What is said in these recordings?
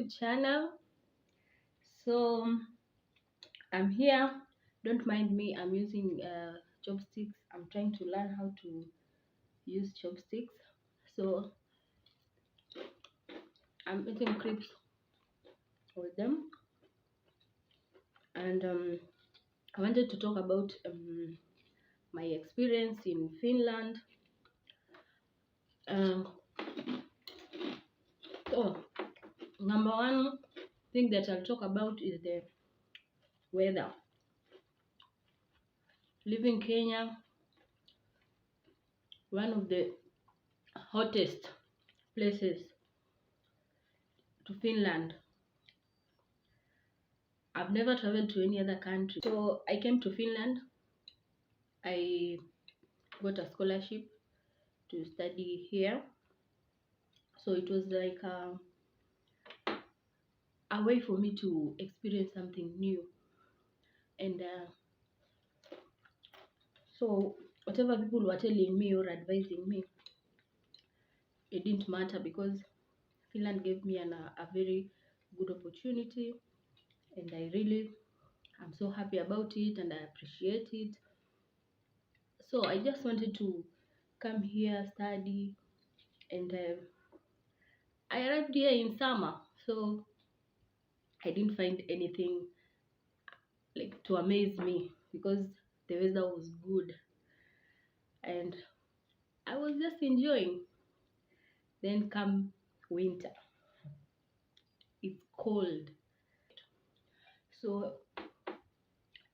YouTube channel. So I'm here. Don't mind me. I'm using chopsticks. I'm trying to learn how to use chopsticks. So I'm eating crepes with them, and I wanted to talk about my experience in Finland. Um, so number one thing that I'll talk about is the weather. Living in Kenya, one of the hottest places, to Finland. I've never traveled to any other country. So I came to Finland. I got a scholarship to study here. So it was like a way for me to experience something new. And so whatever people were telling me or advising me, it didn't matter, because Finland gave me a very good opportunity, and I'm so happy about it and I appreciate it. So I just wanted to come here, study, and I arrived here in summer, so I didn't find anything like to amaze me, because the weather was good and I was just enjoying. Then come winter, it's cold. So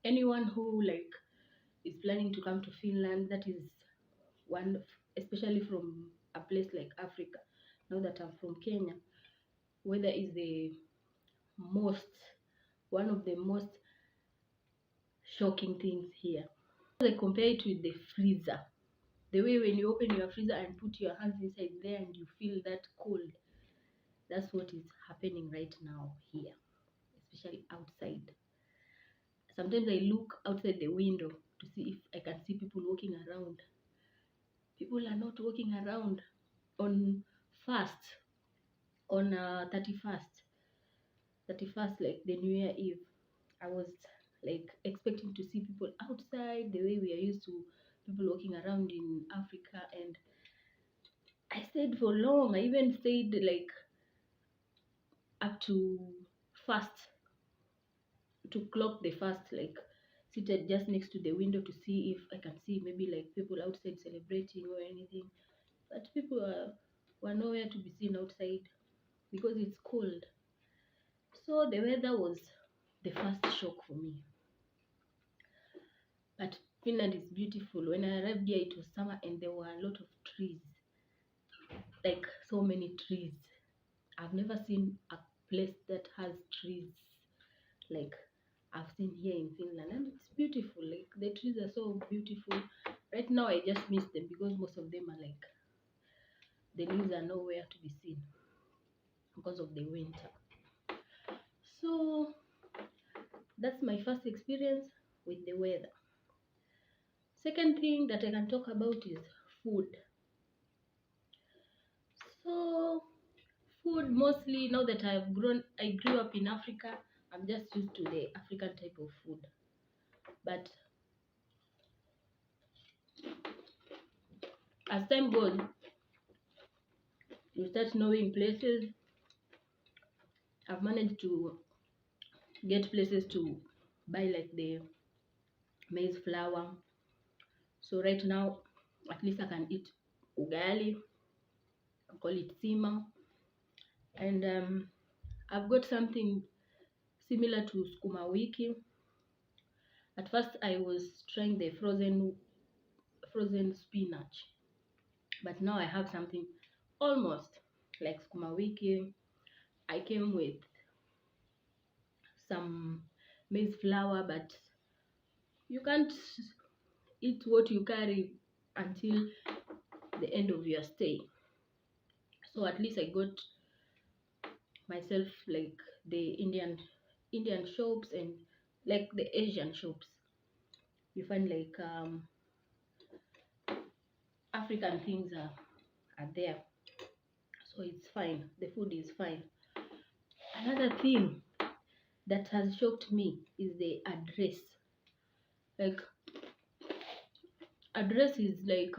anyone who is planning to come to Finland, that is especially from a place like Africa. Now that I'm from Kenya, weather is most one of the most shocking things here. I compare it with the freezer. The way when you open your freezer and put your hands inside there and you feel that cold, that's what is happening right now here, especially outside. Sometimes I look outside the window to see if I can see people walking around. People are not walking around on fast, on 31st, like the New Year Eve. I was like expecting to see people outside the way we are used to people walking around in Africa, and I stayed for long. I even stayed like up to fast, to clock the fast, like seated just next to the window to see if I can see maybe like people outside celebrating or anything. But people were nowhere to be seen outside because it's cold. So the weather was the first shock for me. But Finland is beautiful. When I arrived here, it was summer and there were a lot of trees, like so many trees. I've never seen a place that has trees like I've seen here in Finland, and it's beautiful. Like the trees are so beautiful. Right now, I just miss them because most of them are like the leaves are nowhere to be seen because of the winter. So that's my first experience with the weather. Second thing that I can talk about is food. So food, mostly now that I grew up in Africa, I'm just used to the African type of food. But as time goes, you start knowing places. I've managed to get places to buy like the maize flour. So right now, at least I can eat ugali, I call it sima. And I've got something similar to skuma wiki. At first I was trying the frozen spinach, but now I have something almost like skuma wiki. I came with some maize flour, but you can't eat what you carry until the end of your stay. So at least I got myself like the Indian shops and like the Asian shops. You find like African things are there, so it's fine. The food is fine. Another thing that has shocked me is the address. Like, address is like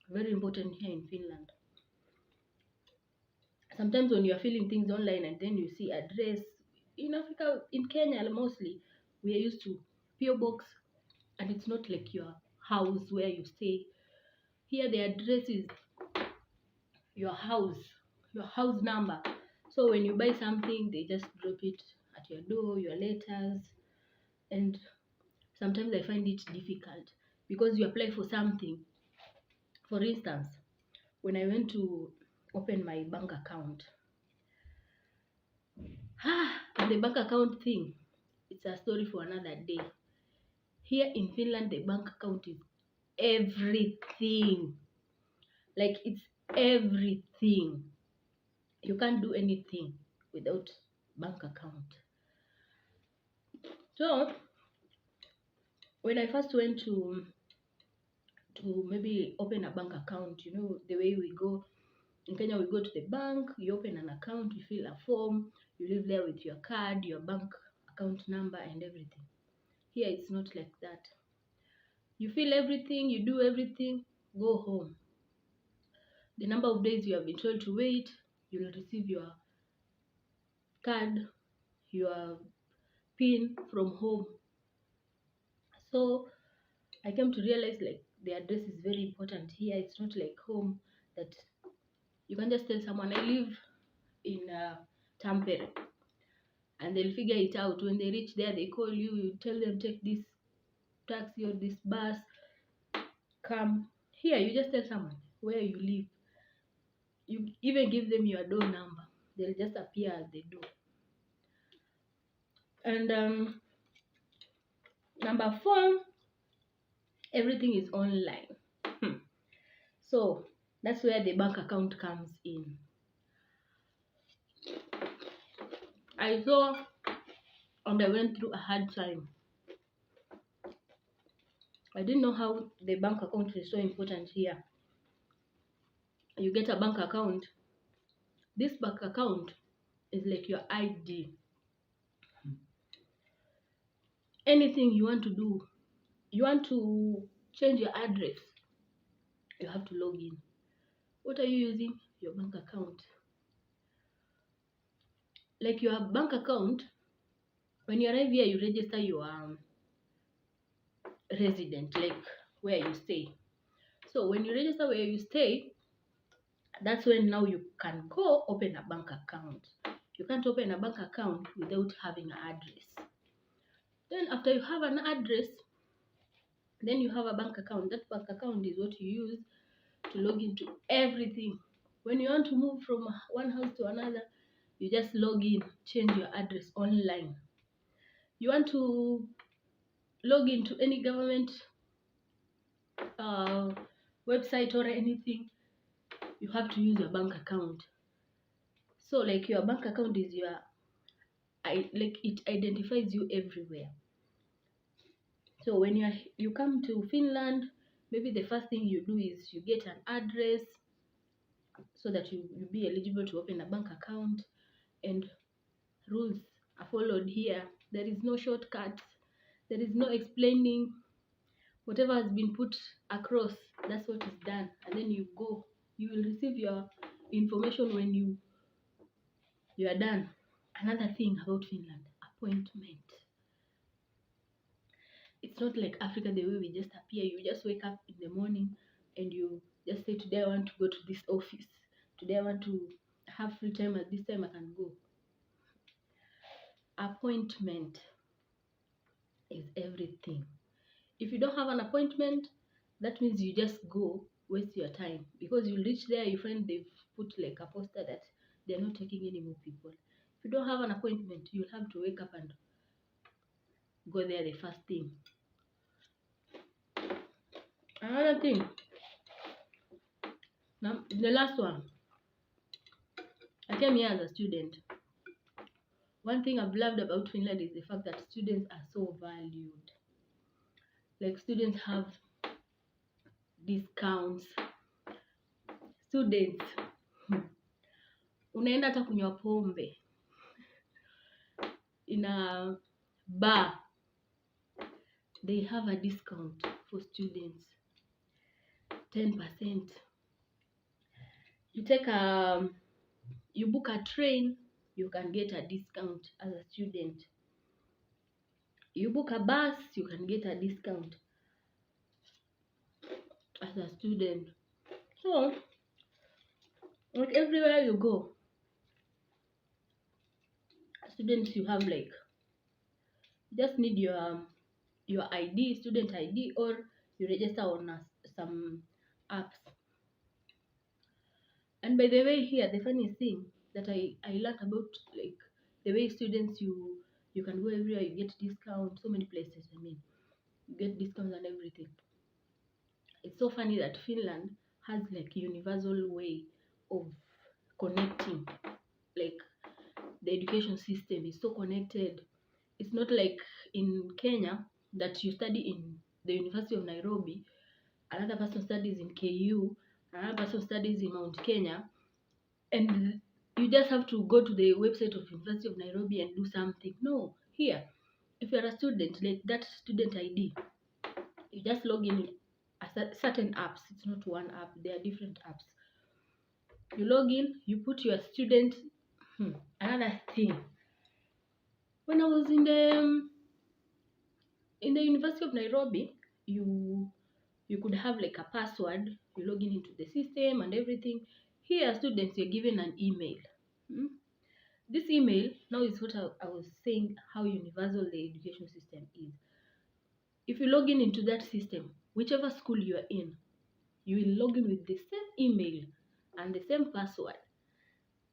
very important here in Finland. Sometimes when you are filling things online and then you see address, in Africa, in Kenya mostly, we are used to PO box, and it's not like your house where you stay. Here the address is your house number. So when you buy something, they just drop it at your door, your letters, and sometimes I find it difficult because you apply for something. For instance, when I went to open my bank account, and the bank account thing, it's a story for another day. Here in Finland, the bank account is everything. Like, it's everything. You can't do anything without bank account. So when I first went to maybe open a bank account, you know, the way we go in Kenya, we go to the bank, you open an account, you fill a form, you live there with your card, your bank account number, and everything. Here it's not like that. You fill everything, you do everything, go home. The number of days you have been told to wait, you'll receive your card, your PIN from home. So I came to realize like the address is very important here. It's not like home that you can just tell someone I live in Tampere, and they'll figure it out. When they reach there, they call you, you tell them take this taxi or this bus, come. Here you just tell someone where you live. You even give them your door number. They'll just appear at the door. And number 4, everything is online. So that's where the bank account comes in. I saw and I went through a hard time. I didn't know how the bank account is so important here. You get a bank account. This bank account is like your ID. Anything you want to do, you want to change your address, you have to log in. What are you using? Your bank account. Like your bank account, when you arrive here, you register your resident, like where you stay. So when you register where you stay, that's when now you can go open a bank account. You can't open a bank account without having an address. Then after you have an address, then you have a bank account. That bank account is what you use to log into everything. When you want to move from one house to another, you just log in, change your address online. You want to log into any government website or anything, you have to use your bank account. So like your bank account is your, like it identifies you everywhere. So when you come to Finland, maybe the first thing you do is you get an address so that you be eligible to open a bank account, and rules are followed here. There is no shortcuts. There is no explaining. Whatever has been put across, that's what is done. And then you go. You will receive your information when you are done. Another thing about Finland, appointment. It's not like Africa the way we just appear. You just wake up in the morning and you just say, today I want to go to this office. Today I want to have free time, at this time I can go. Appointment is everything. If you don't have an appointment, that means you just go waste your time, because you reach there, you find they've put like a poster that they're not taking any more people. If you don't have an appointment, you'll have to wake up and go there the first thing. Another thing, now the last one, I came here as a student. One thing I've loved about Finland is the fact that students are so valued. Like, students have discounts. Students, unaenda hata kunywa pombe, in a bar, they have a discount for students, 10%. You book a train, you can get a discount as a student. You book a bus, you can get a discount as a student. So, like everywhere you go, students, you have like, just need your ID, student ID, or you register on some apps. And by the way, here the funniest thing that I learned about, like the way students, you can go everywhere, you get discount, so many places. I mean, you get discounts and everything. It's so funny that Finland has like universal way of connecting. Like the education system is so connected. It's not like in Kenya that you study in the University of Nairobi, another person studies in KU, another person studies in Mount Kenya, and you just have to go to the website of University of Nairobi and do something. No, here, if you're a student, like that student ID, you just log in a certain apps. It's not one app, there are different apps. You log in, you put your student. Another thing, when I was in the University of Nairobi, you could have like a password. You log in into the system and everything. Here, students, you're given an email. This email now is what I was saying, how universal the education system is. If you log in into that system, whichever school you are in, you will log in with the same email and the same password,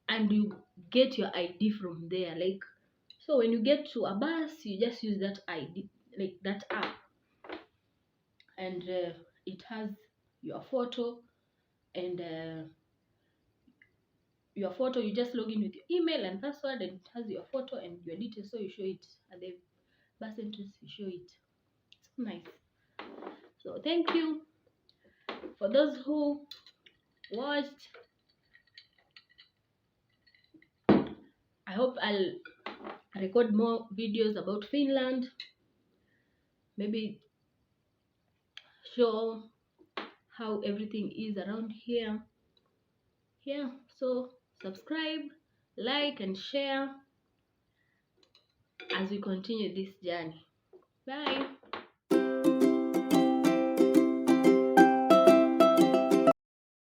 and you get your ID from there. Like, so when you get to a bus, you just use that ID, like that app, and it has your photo, and your photo, you just log in with your email and password, and it has your photo and your details, so you show it at the bus entrance, you show it. It's so nice. So thank you for those who watched. I hope I'll record more videos about Finland, maybe show how everything is around here. Yeah, so subscribe, like, and share as we continue this journey. Bye.